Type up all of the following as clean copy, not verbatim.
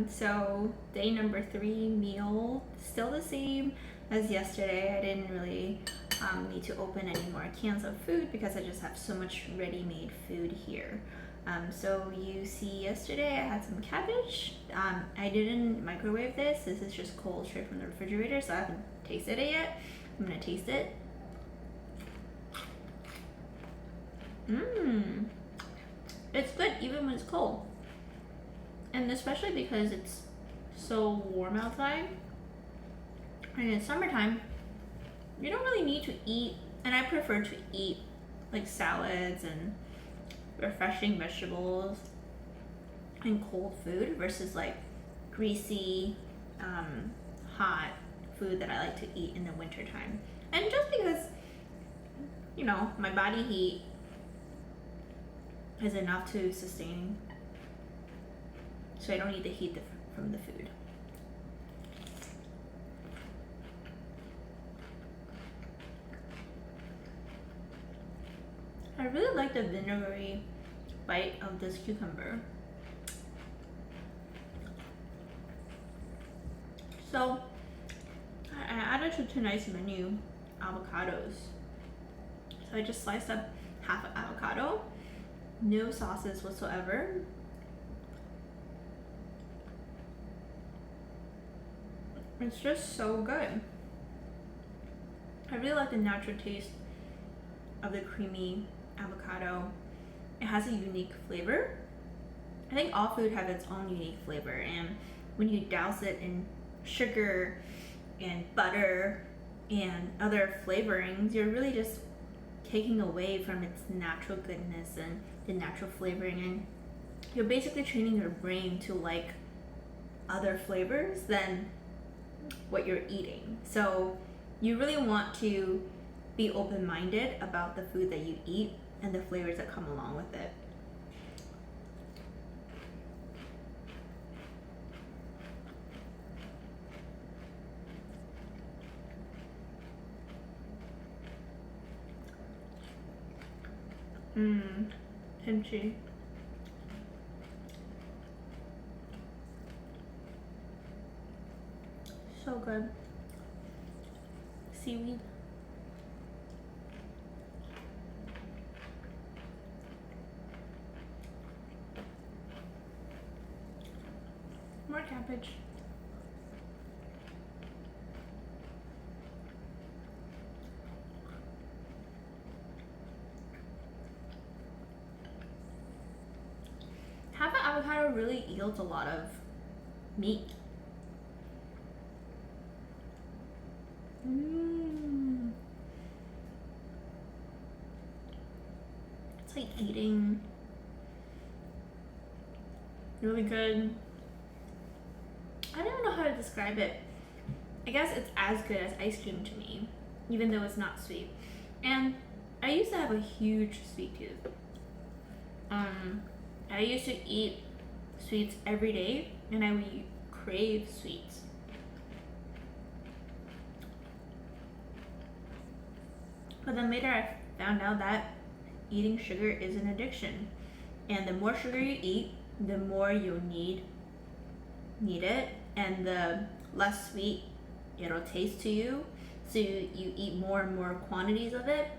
So day number 3 meal, still the same as yesterday. I didn't really need to open any more cans of food because I just have so much ready-made food here. So you see yesterday I had some cabbage. I didn't microwave this. This is just cold straight from the refrigerator, so I haven't tasted it yet. I'm gonna taste it. It's good even when it's cold. And especially because it's so warm outside. And in summertime, you don't really need to eat, and I prefer to eat like salads and refreshing vegetables and cold food versus like greasy, hot food that I like to eat in the wintertime. And just because, you know, my body heat is enough to sustain, so I don't need the heat from the food. I really like the vinegary bite of this cucumber. So I added to tonight's menu avocados. So I just sliced up half an avocado, no sauces whatsoever. It's just so good. I really like the natural taste of the creamy avocado. It has a unique flavor. I think all food has its own unique flavor, and when you douse it in sugar and butter and other flavorings, you're really just taking away from its natural goodness and the natural flavoring, and you're basically training your brain to like other flavors than what you're eating. So you really want to be open-minded about the food that you eat and the flavors that come along with it. Kimchi. So good. Seaweed. More cabbage. Half an avocado really yields a lot of meat. It's like eating really good. I don't know how to describe it. I guess it's as good as ice cream to me, even though it's not sweet. And I used to have a huge sweet tooth. I used to eat sweets every day, and I would crave sweets. But then later I found out that eating sugar is an addiction. And the more sugar you eat, the more you'll need it, and the less sweet it'll taste to you. So you eat more and more quantities of it.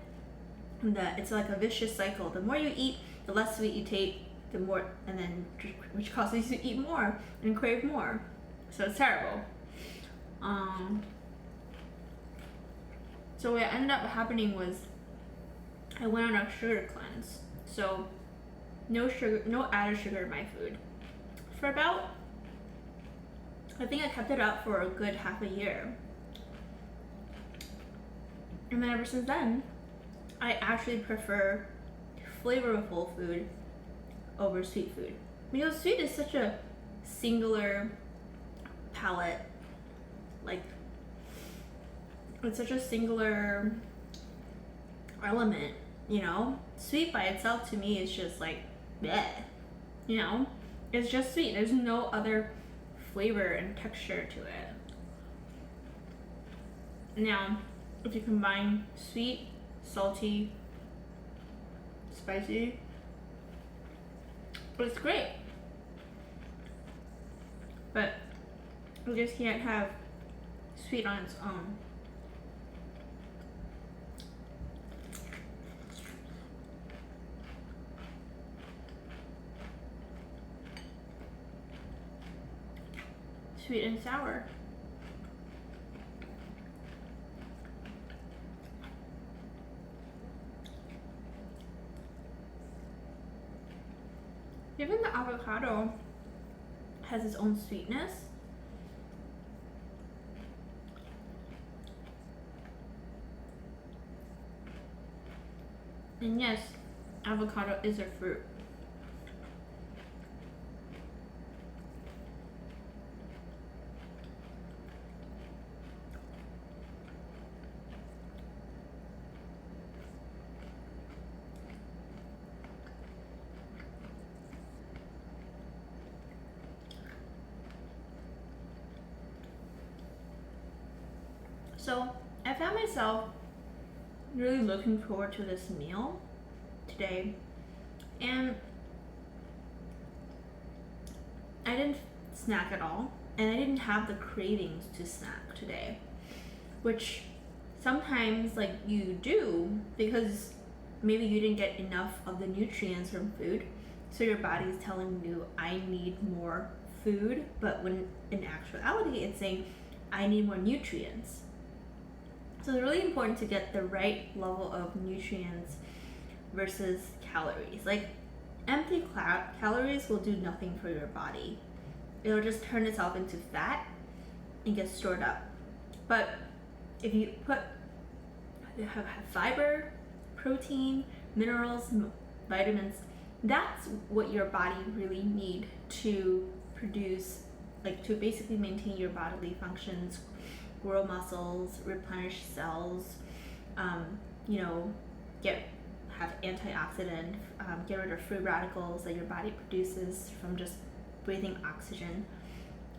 And it's like a vicious cycle. The more you eat, the less sweet you take, the more, and then which causes you to eat more and crave more. So it's terrible. So what ended up happening was I went on a sugar cleanse. So no sugar, no added sugar in my food for about, I think I kept it up for a good half a year. And then ever since then, I actually prefer flavorful food over sweet food. Because sweet is such a singular palate, like it's such a singular element, you know? Sweet by itself to me is just like, bleh, you know? It's just sweet. There's no other flavor and texture to it. Now, if you combine sweet, salty, spicy, it's great. but you just can't have sweet on its own. Sweet and sour. Even the avocado has its own sweetness. And yes, avocado is a fruit. So I found myself really looking forward to this meal today, and I didn't snack at all, and I didn't have the cravings to snack today, which sometimes like you do because maybe you didn't get enough of the nutrients from food, so your body's telling you I need more food, but when in actuality it's saying I need more nutrients. So it's really important to get the right level of nutrients versus calories. Like empty calories will do nothing for your body. It'll just turn itself into fat and get stored up. But if you have fiber, protein, minerals, vitamins, that's what your body really need to produce, like to basically maintain your bodily functions, grow muscles, replenish cells, have antioxidant, get rid of free radicals that your body produces from just breathing oxygen.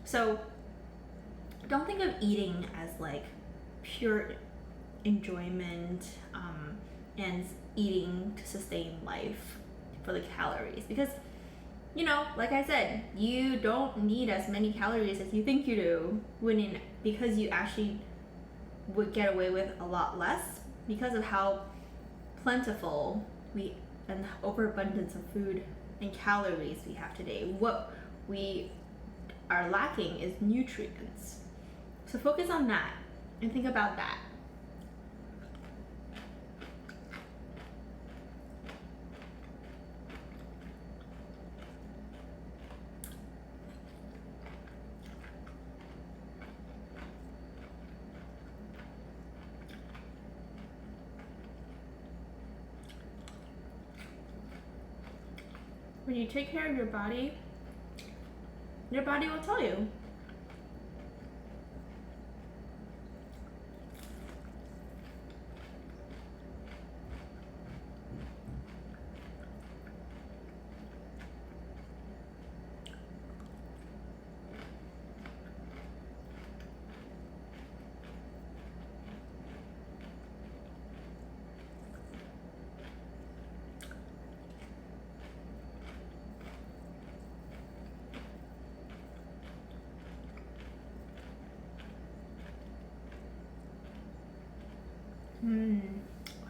So don't think of eating as like pure enjoyment and eating to sustain life for the calories, because like I said, you don't need as many calories as you think you do because you actually would get away with a lot less because of how plentiful and overabundance of food and calories we have today. What we are lacking is nutrients. So focus on that and think about that. When you take care of your body will tell you.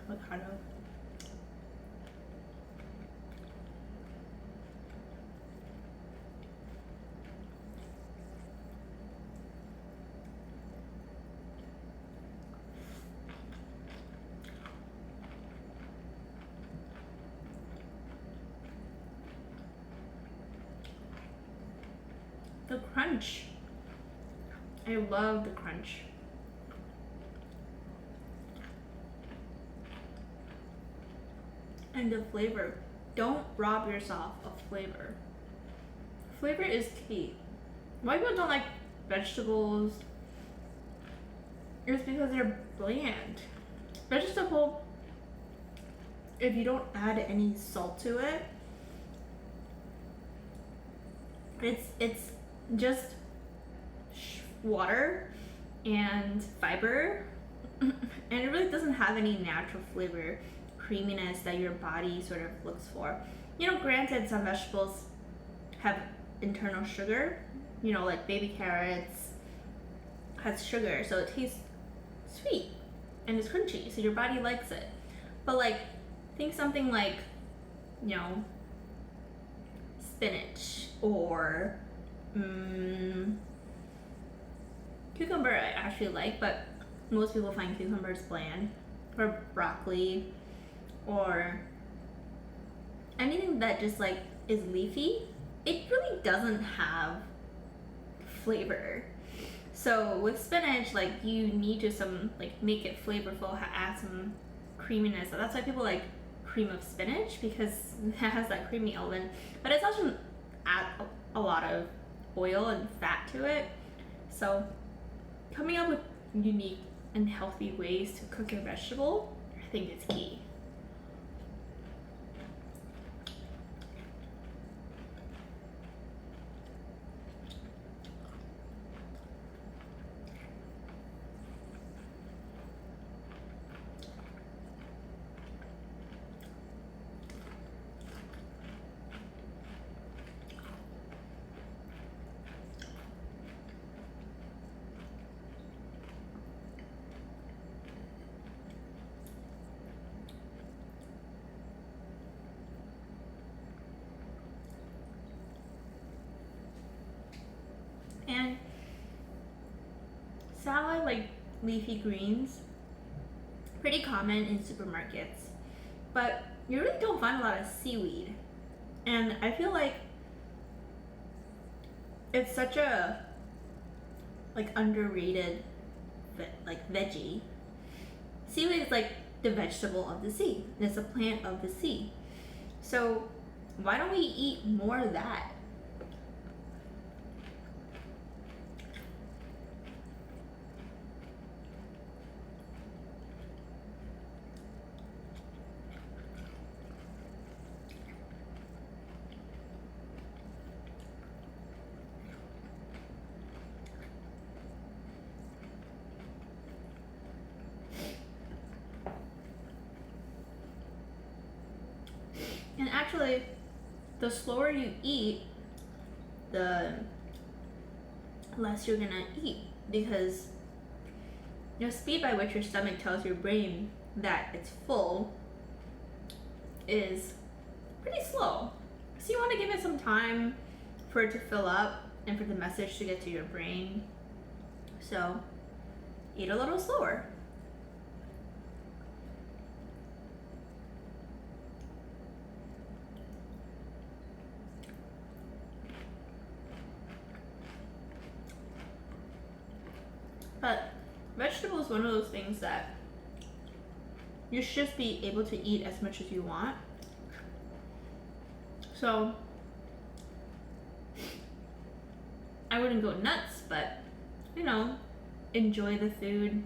Avocado. The crunch. I love the crunch. And the flavor. Don't rob yourself of flavor. Flavor is key. Why people don't like vegetables is because they're bland. Vegetable, if you don't add any salt to it, it's just water and fiber, and it really doesn't have any natural flavor, creaminess that your body sort of looks for. Granted, some vegetables have internal sugar, like baby carrots has sugar, so it tastes sweet and it's crunchy, so your body likes it. But like, think something like, spinach or cucumber I actually like, but most people find cucumbers bland, or broccoli, or anything that just like is leafy. It really doesn't have flavor. So with spinach, like you need to make it flavorful, add some creaminess. So that's why people like cream of spinach, because it has that creamy element, but it doesn't add a lot of oil and fat to it. So coming up with unique and healthy ways to cook your vegetable, I think is key. And salad, like leafy greens, pretty common in supermarkets, but you really don't find a lot of seaweed. And I feel like it's such a underrated veggie. Seaweed is like the vegetable of the sea. It's a plant of the sea. So why don't we eat more of that? And actually, the slower you eat, the less you're gonna eat, because the speed by which your stomach tells your brain that it's full is pretty slow. So you want to give it some time for it to fill up and for the message to get to your brain. So eat a little slower. But vegetable is one of those things that you should just be able to eat as much as you want. So I wouldn't go nuts, but enjoy the food,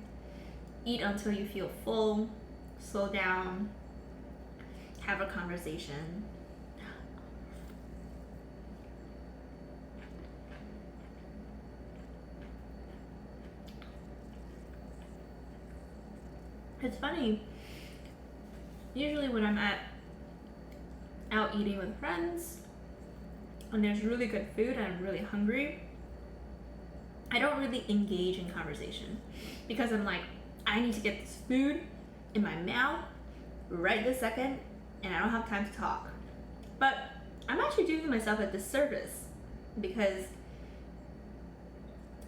eat until you feel full, slow down, have a conversation. It's funny, usually when I'm out eating with friends and there's really good food and I'm really hungry, I don't really engage in conversation, because I'm like, I need to get this food in my mouth right this second and I don't have time to talk. But I'm actually doing myself a disservice, because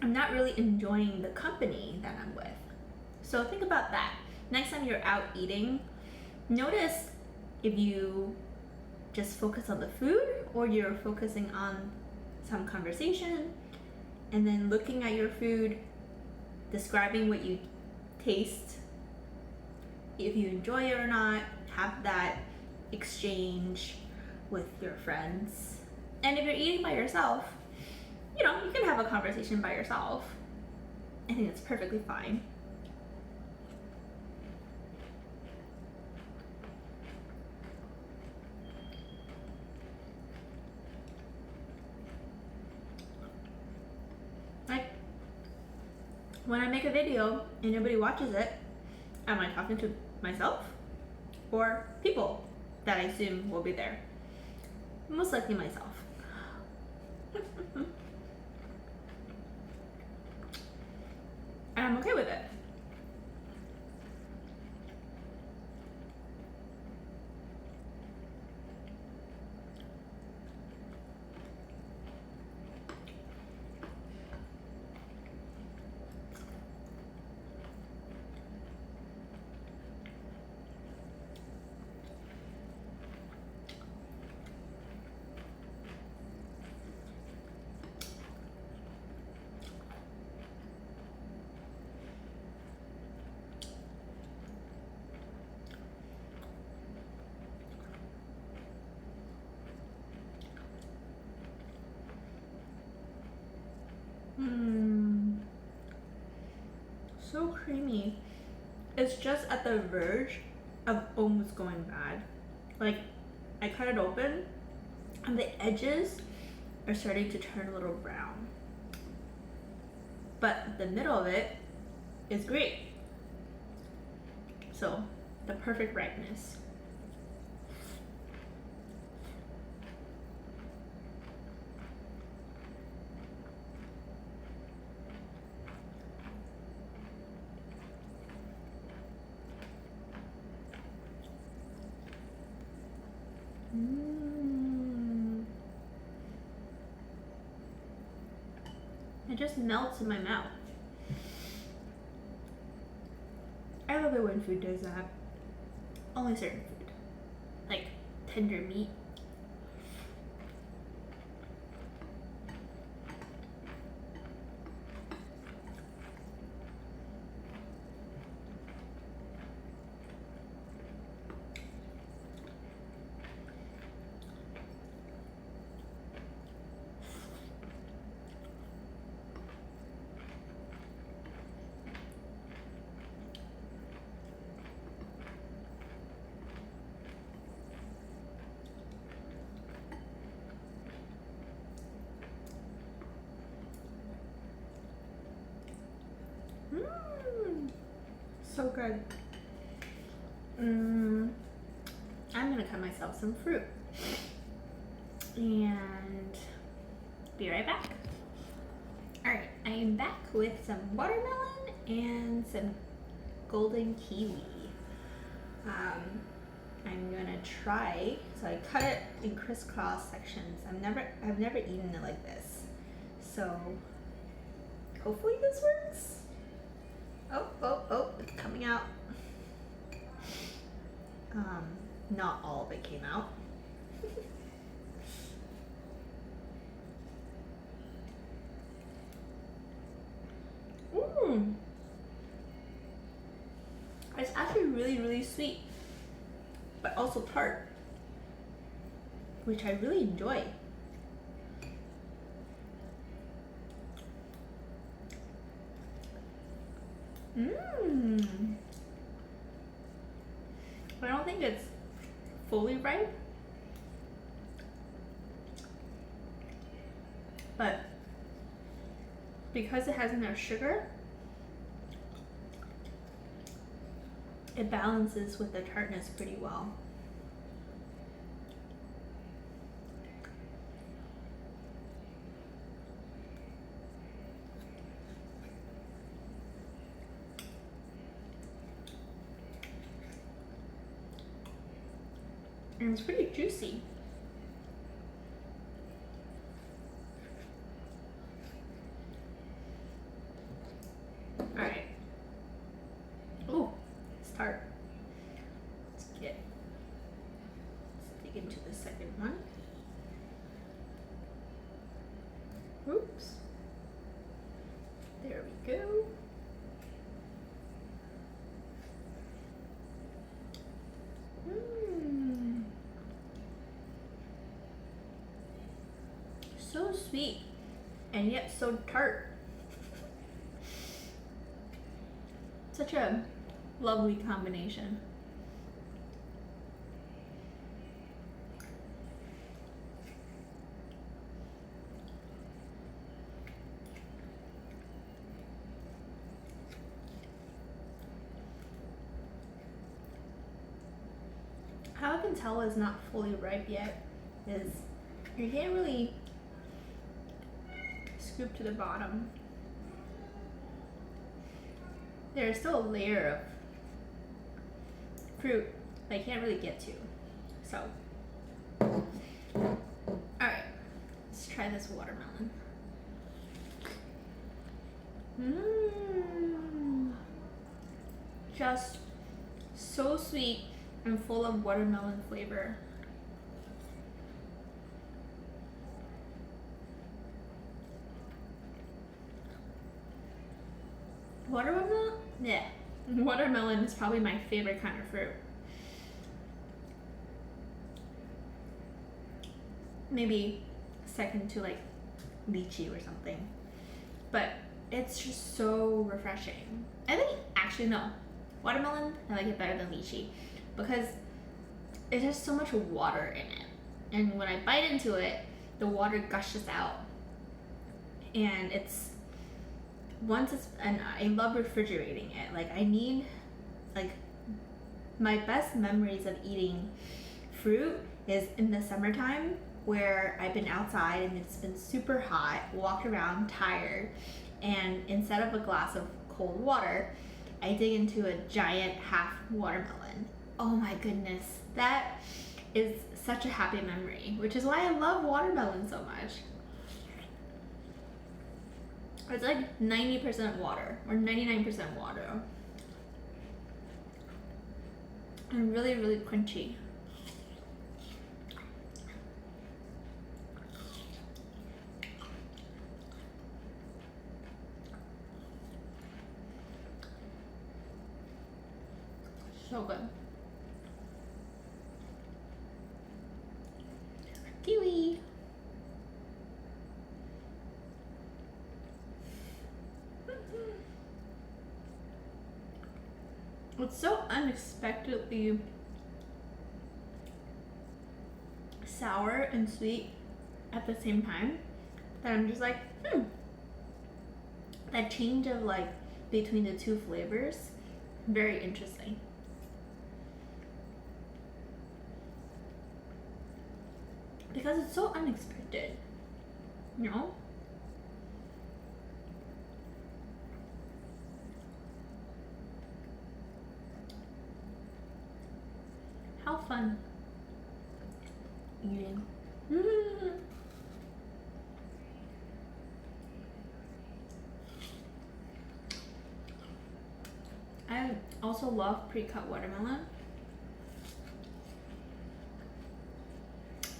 I'm not really enjoying the company that I'm with. So think about that. Next time you're out eating, notice if you just focus on the food or you're focusing on some conversation, and then looking at your food, describing what you taste, if you enjoy it or not, have that exchange with your friends. And if you're eating by yourself, you can have a conversation by yourself. I think that's perfectly fine. When I make a video and nobody watches it, am I talking to myself or people that I assume will be there? Most likely myself. okay with it. So creamy. It's just at the verge of almost going bad. Like, I cut it open and the edges are starting to turn a little brown. But the middle of it is great. So, the perfect ripeness. It just melts in my mouth. I love it when food does that. Only certain food. Like tender meat. So good. I'm gonna cut myself some fruit and be right back. Alright, I am back with some watermelon and some golden kiwi. I'm gonna try, so I cut it in crisscross sections. I've never eaten it like this. So hopefully this works. Oh, it's coming out. Not all of it came out. It's actually really sweet, but also tart, which I really enjoy. I don't think it's fully ripe, but because it has enough sugar, it balances with the tartness pretty well. And it's pretty juicy. Alright. Oh, it's tart. Let's dig into the second one. Oops. There we go. So sweet and yet so tart. Such a lovely combination. How I can tell it's not fully ripe yet is you can't really scoop to the bottom. there's still a layer of fruit that I can't really get to. So, alright, let's try this watermelon. Just so sweet and full of watermelon flavor. Watermelon? Yeah. Watermelon is probably my favorite kind of fruit. Maybe second to like lychee or something. But it's just so refreshing. I think, actually no, watermelon, I like it better than lychee because it has so much water in it. And when I bite into it, the water gushes out. And and I love refrigerating it. Like I need, like my best memories of eating fruit is in the summertime where I've been outside and it's been super hot, walked around tired, and instead of a glass of cold water, I dig into a giant half watermelon. Oh my goodness, that is such a happy memory, which is why I love watermelon so much. It's like 90% water or 99% water. And really, really crunchy. So good. Kiwi. It's so unexpectedly sour and sweet at the same time that I'm just like, that change of like between the two flavors, very interesting. Because it's so unexpected, you know? How fun eating. I also love pre-cut watermelon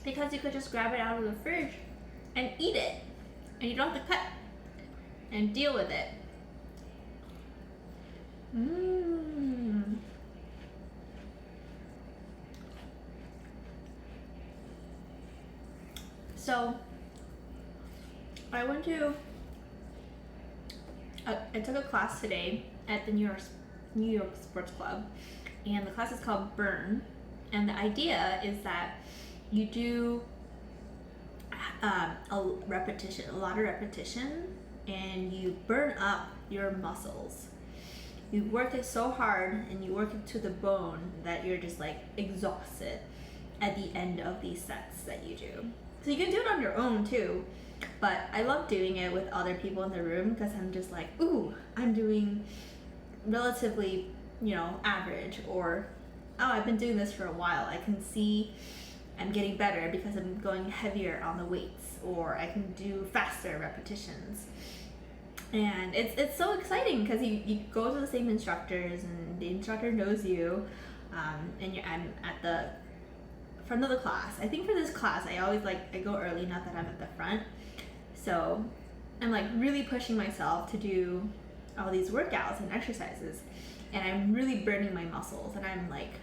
because you could just grab it out of the fridge and eat it, and you don't have to cut and deal with it. So I took a class today at the New York Sports Club, and the class is called Burn, and the idea is that you do a lot of repetition, and you burn up your muscles. You work it so hard and you work it to the bone that you're just like exhausted at the end of these sets that you do. So you can do it on your own too, but I love doing it with other people in the room because I'm just like, ooh, I'm doing relatively, average, or I've been doing this for a while. I can see I'm getting better because I'm going heavier on the weights, or I can do faster repetitions. And it's so exciting because you go to the same instructors and the instructor knows you, and I'm at the front of the class. I think for this class I always I go early, not that I'm at the front, so I'm like really pushing myself to do all these workouts and exercises, and I'm really burning my muscles, and I'm like,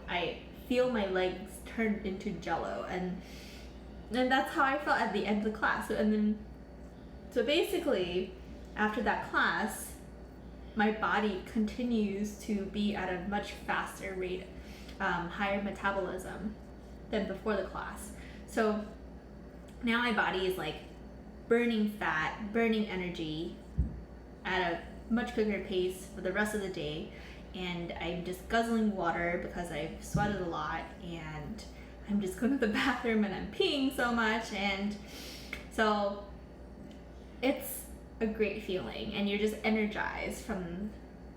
I feel my legs turn into jello, and that's how I felt at the end of the class. So basically, after that class, my body continues to be at a much faster rate, higher metabolism than before the class. So now my body is like burning fat, burning energy at a much quicker pace for the rest of the day, and I'm just guzzling water because I've sweated a lot, and I'm just going to the bathroom and I'm peeing so much, and so it's a great feeling, and you're just energized from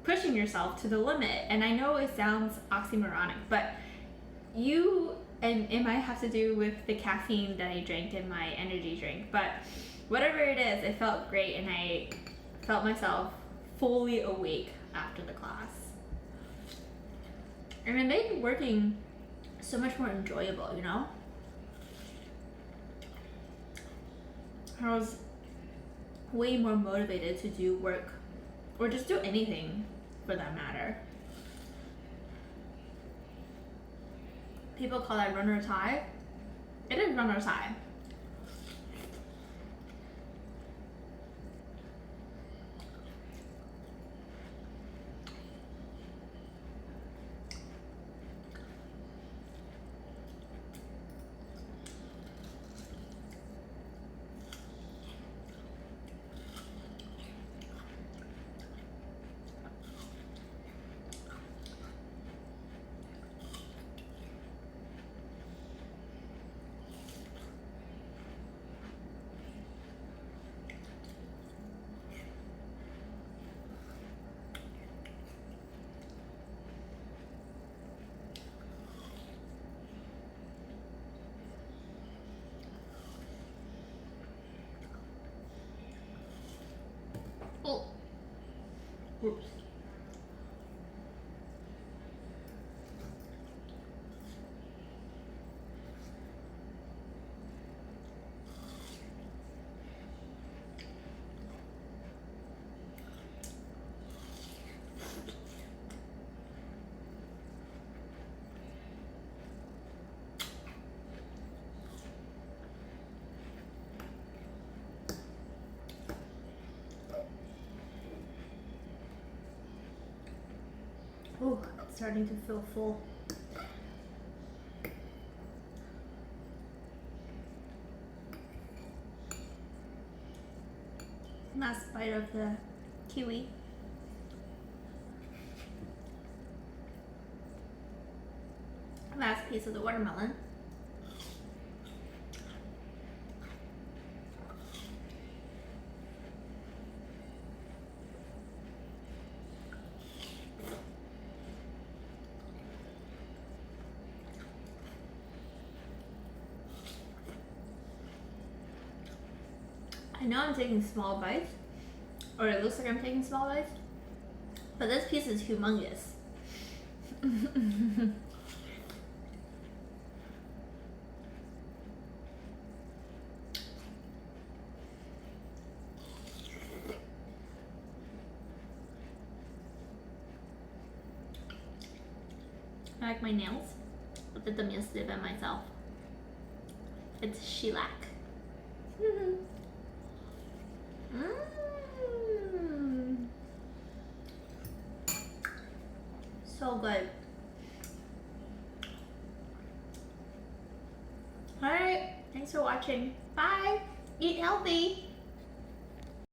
pushing yourself to the limit. And I know it sounds oxymoronic, but it might have to do with the caffeine that I drank in my energy drink, but whatever it is, it felt great and I felt myself fully awake after the class. And it made working so much more enjoyable, you know? I was way more motivated to do work or just do anything for that matter. People call that runner's high. It is runner's high. Oh. Oops. Oh, it's starting to feel full. Last bite of the kiwi. Last piece of the watermelon. I know I'm taking small bites, or it looks like I'm taking small bites, but this piece is humongous. I like my nails. Look at them yesterday by myself. It's shellac. So good. Alright, thanks for watching. Bye. Eat healthy.